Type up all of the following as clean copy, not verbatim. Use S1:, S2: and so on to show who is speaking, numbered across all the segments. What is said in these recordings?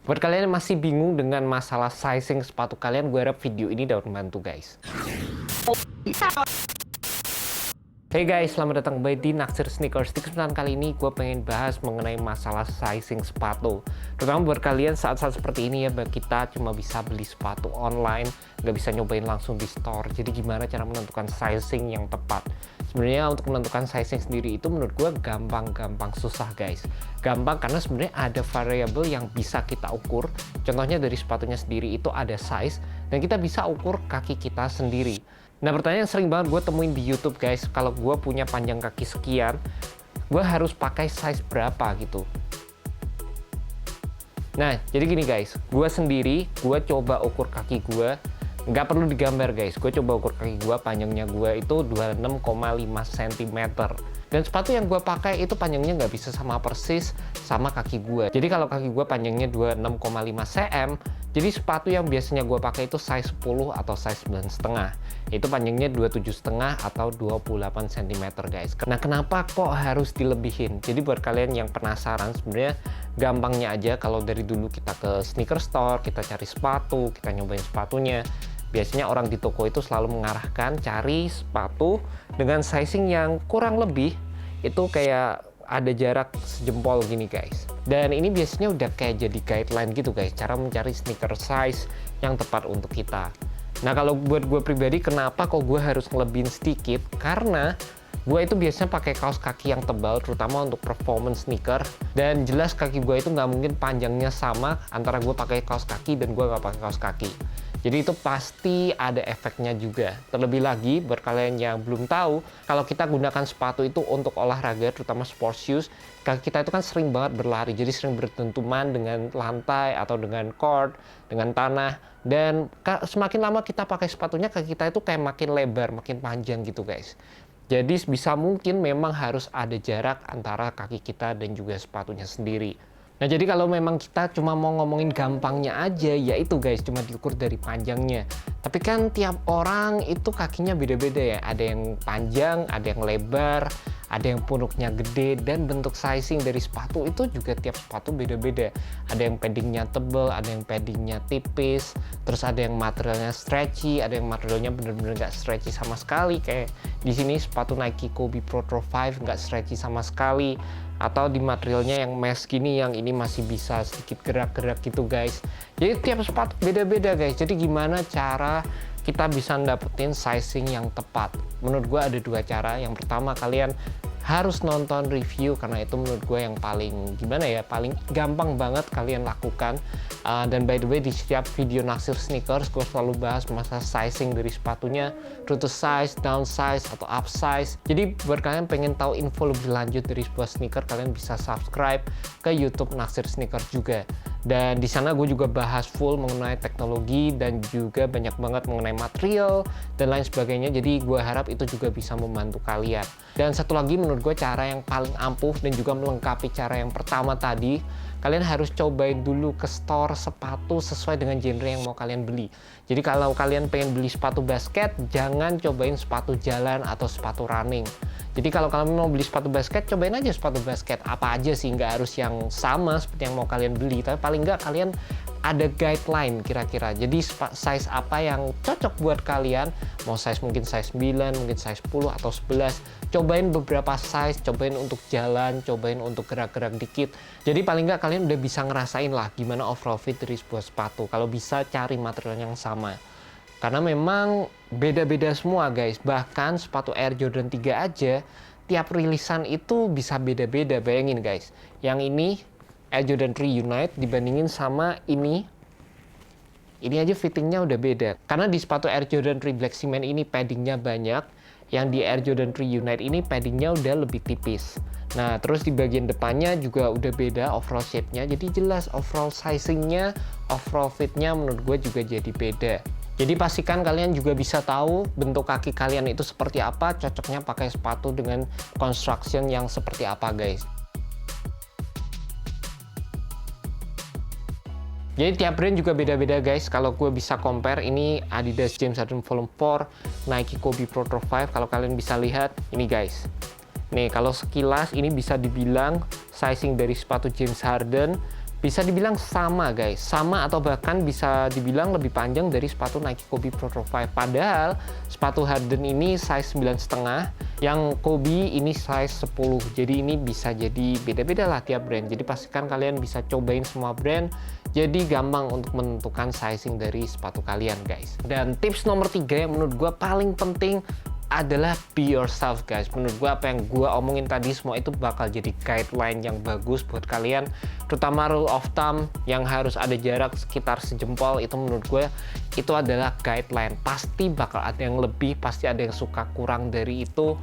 S1: Buat kalian yang masih bingung dengan masalah sizing sepatu kalian, gue harap video ini dapat membantu guys. Hey guys, selamat datang kembali di Naksir Sneakers. Di kesempatan kali ini gue pengen bahas mengenai masalah sizing sepatu. Terutama buat kalian saat-saat seperti ini ya, kita cuma bisa beli sepatu online, nggak bisa nyobain langsung di store. Jadi gimana cara menentukan sizing yang tepat? Sebenarnya untuk menentukan sizing sendiri itu menurut gue gampang susah guys. Gampang karena sebenarnya ada variabel yang bisa kita ukur. Contohnya dari sepatunya sendiri itu ada size, dan kita bisa ukur kaki kita sendiri. Nah, pertanyaan yang sering banget gue temuin di YouTube guys, kalau gue punya panjang kaki sekian, gue harus pakai size berapa gitu. Nah, jadi gini guys, gue sendiri, gue coba ukur kaki gue, nggak perlu digambar guys, gue coba ukur kaki gue, panjangnya gue itu 26,5 cm. Dan sepatu yang gue pakai itu panjangnya nggak bisa sama persis sama kaki gue. Jadi kalau kaki gue panjangnya 26,5 cm, jadi sepatu yang biasanya gue pakai itu size 10 atau size 9,5. Itu panjangnya 27,5 atau 28 cm guys. Nah, kenapa kok harus dilebihin? Jadi buat kalian yang penasaran, sebenarnya gampangnya aja. Kalau dari dulu kita ke sneaker store, kita cari sepatu, kita nyobain sepatunya, biasanya orang di toko itu selalu mengarahkan cari sepatu dengan sizing yang kurang lebih itu kayak ada jarak sejempol gini guys. Dan ini biasanya udah kayak jadi guideline gitu guys, cara mencari sneaker size yang tepat untuk kita. Nah, kalau buat gue pribadi, kenapa kok gue harus ngelebihin sedikit? Karena gue itu biasanya pakai kaos kaki yang tebal, terutama untuk performance sneaker. Dan jelas kaki gue itu nggak mungkin panjangnya sama antara gue pakai kaos kaki dan gue nggak pakai kaos kaki. Jadi itu pasti ada efeknya juga. Terlebih lagi buat kalian yang belum tahu, kalau kita gunakan sepatu itu untuk olahraga, terutama sports shoes, kaki kita itu kan sering banget berlari, jadi sering berdentuman dengan lantai atau dengan court, dengan tanah. Dan semakin lama kita pakai sepatunya, kaki kita itu kayak makin lebar, makin panjang gitu guys. Jadi bisa mungkin memang harus ada jarak antara kaki kita dan juga sepatunya sendiri. Nah, jadi kalau memang kita cuma mau ngomongin gampangnya aja, ya itu guys, cuma diukur dari panjangnya. Tapi kan tiap orang itu kakinya beda-beda ya. Ada yang panjang, ada yang lebar, ada yang punuknya gede, dan bentuk sizing dari sepatu itu juga tiap sepatu beda-beda. Ada yang paddingnya tebel, ada yang paddingnya tipis, terus ada yang materialnya stretchy, ada yang materialnya bener-bener nggak stretchy sama sekali. Kayak di sini sepatu Nike Kobe Pro 5 nggak stretchy sama sekali. Atau di materialnya yang mesh gini, yang ini masih bisa sedikit gerak-gerak gitu guys. Jadi tiap sepatu beda-beda guys. Jadi gimana cara kita bisa dapetin sizing yang tepat? Menurut gue ada dua cara. Yang pertama, kalian harus nonton review, karena itu menurut gue yang paling gimana ya, paling gampang banget kalian lakukan. Dan by the way, di setiap video Naksir Sneakers gue selalu bahas masalah sizing dari sepatunya, true to size, down size, atau up size. Jadi buat kalian pengen tahu info lebih lanjut dari sebuah sneaker, kalian bisa subscribe ke YouTube Naksir Sneakers juga. Dan di sana gue juga bahas full mengenai teknologi dan juga banyak banget mengenai material dan lain sebagainya. Jadi gue harap itu juga bisa membantu kalian. Dan satu lagi, menurut gue cara yang paling ampuh dan juga melengkapi cara yang pertama tadi, kalian harus cobain dulu ke store sepatu sesuai dengan genre yang mau kalian beli. Jadi kalau kalian pengen beli sepatu basket, jangan cobain sepatu jalan atau sepatu running. Jadi kalau kalian mau beli sepatu basket, cobain aja sepatu basket apa aja sih, nggak harus yang sama seperti yang mau kalian beli, tapi paling nggak kalian ada guideline kira-kira. Jadi size apa yang cocok buat kalian, mau size mungkin size 9, mungkin size 10 atau 11. Cobain beberapa size, cobain untuk jalan, cobain untuk gerak-gerak dikit. Jadi paling nggak kalian udah bisa ngerasain lah gimana overall fit dari sebuah sepatu. Kalau bisa cari material yang sama. Karena memang beda-beda semua guys. Bahkan sepatu Air Jordan 3 aja, tiap rilisan itu bisa beda-beda. Bayangin guys, yang ini Air Jordan 3 Unite dibandingin sama ini aja fittingnya udah beda. Karena di sepatu Air Jordan 3 Black Cement ini paddingnya banyak, yang di Air Jordan 3 Unite ini paddingnya udah lebih tipis. Nah, terus di bagian depannya juga udah beda overall shape-nya, jadi jelas overall sizing-nya, overall fit-nya menurut gue juga jadi beda. Jadi pastikan kalian juga bisa tahu bentuk kaki kalian itu seperti apa, cocoknya pakai sepatu dengan construction yang seperti apa guys. Jadi tiap brand juga beda-beda guys. Kalau gue bisa compare, ini Adidas James Harden Volume 4, Nike Kobe Pro 5. Kalau kalian bisa lihat, ini guys. Nih, kalau sekilas ini bisa dibilang sizing dari sepatu James Harden bisa dibilang sama guys, sama atau bahkan bisa dibilang lebih panjang dari sepatu Nike Kobe Pro 5. Padahal sepatu Harden ini size 9,5, yang Kobe ini size 10. Jadi ini bisa jadi beda-beda lah tiap brand. Jadi pastikan kalian bisa cobain semua brand. Jadi gampang untuk menentukan sizing dari sepatu kalian guys. Dan tips nomor 3 yang menurut gue paling penting adalah be yourself guys. Menurut gue apa yang gue omongin tadi semua itu bakal jadi guideline yang bagus buat kalian, terutama rule of thumb yang harus ada jarak sekitar sejempol. Itu menurut gue itu adalah guideline. Pasti bakal ada yang lebih, pasti ada yang suka kurang dari itu,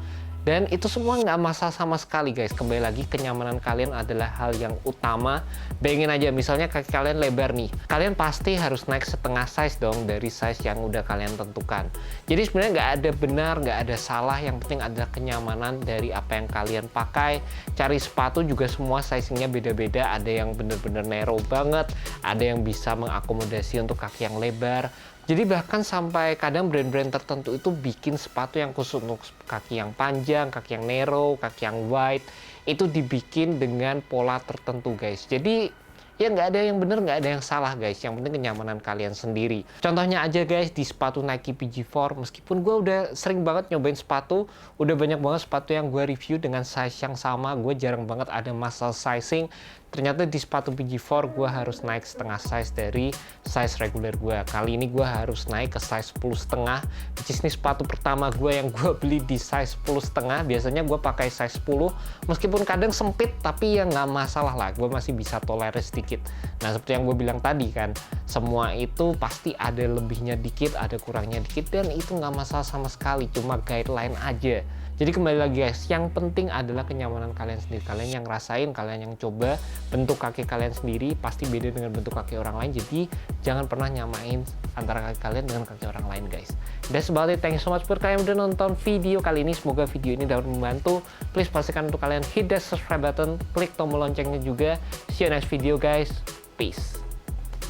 S1: dan itu semua nggak masalah sama sekali guys. Kembali lagi, kenyamanan kalian adalah hal yang utama. Bayangin aja misalnya kaki kalian lebar nih, kalian pasti harus naik setengah size dong dari size yang udah kalian tentukan. Jadi sebenarnya nggak ada benar, nggak ada salah, yang penting adalah kenyamanan dari apa yang kalian pakai. Cari sepatu juga semua sizingnya beda-beda, ada yang bener-bener narrow banget, ada yang bisa mengakomodasi untuk kaki yang lebar. Jadi bahkan sampai kadang brand-brand tertentu itu bikin sepatu yang khusus untuk kaki yang panjang, kaki yang narrow, kaki yang wide, itu dibikin dengan pola tertentu guys. Jadi ya nggak ada yang bener, nggak ada yang salah guys. Yang penting kenyamanan kalian sendiri. Contohnya aja guys, di sepatu Nike PG4, meskipun gue udah sering banget nyobain sepatu, udah banyak banget sepatu yang gue review dengan size yang sama, gue jarang banget ada masalah sizing. Ternyata di sepatu PG4 gue harus naik setengah size dari size reguler gue. Kali ini gue harus naik ke size 10,5, which is ini sepatu pertama gue yang gue beli di size 10,5. Biasanya gue pakai size 10, meskipun kadang sempit, tapi ya nggak masalah lah, gue masih bisa tolerir sedikit. Nah seperti yang gue bilang tadi kan, semua itu pasti ada lebihnya dikit, ada kurangnya dikit, dan itu nggak masalah sama sekali, cuma guideline aja. Jadi kembali lagi guys, yang penting adalah kenyamanan kalian sendiri. Kalian yang ngerasain, kalian yang coba. Bentuk kaki kalian sendiri pasti beda dengan bentuk kaki orang lain. Jadi jangan pernah nyamain antara kaki kalian dengan kaki orang lain guys. That's about it. Thank you so much buat kalian udah nonton video kali ini. Semoga video ini dapat membantu. Please pastikan untuk kalian hit that subscribe button, klik tombol loncengnya juga. See you next video guys. Peace.